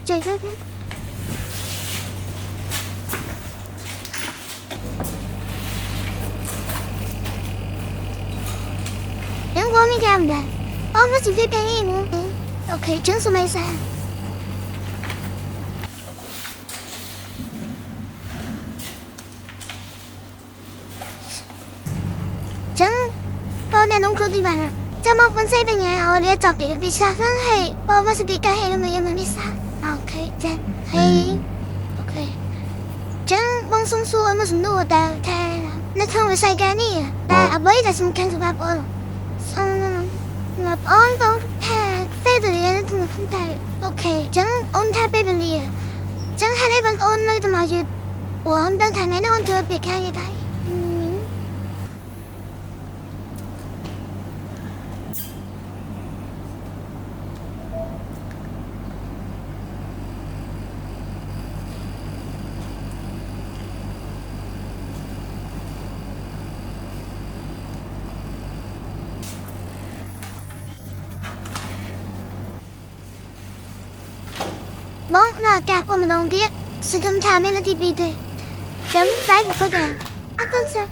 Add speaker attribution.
Speaker 1: chơi rất Đừng có mấy cam đã nó chỉ phải cái nữa ok trứng số mấy sao trứng con này nông cư đi bạnจะมาเป็นไส้เป็นไงเอาเรียกจับเด็กพิชาทั้งให้พอมาสติกาให้เราไม่ยังไม่พิชาโอเคเจ๊ให้โอเคจังบางส่วนส่วนมันสนุกแต่แค่ในทางวิสัยการนี่แต่เอาไว้แต่สำคัญสุดแบบอ่อนส่งแบบอ่อนต้องแค่เส้นตัวเรียนต้องทำได้โอเคจังอ่อนแค่เป็นเรียจังให้ได้บางอ่อนเลยจะมาอยู่我们等台面的我就别看一台Bon, là cả của mình đồng biết sự thâm thẳm bên là thì bị thế chấm trái của cơ thể. Attention,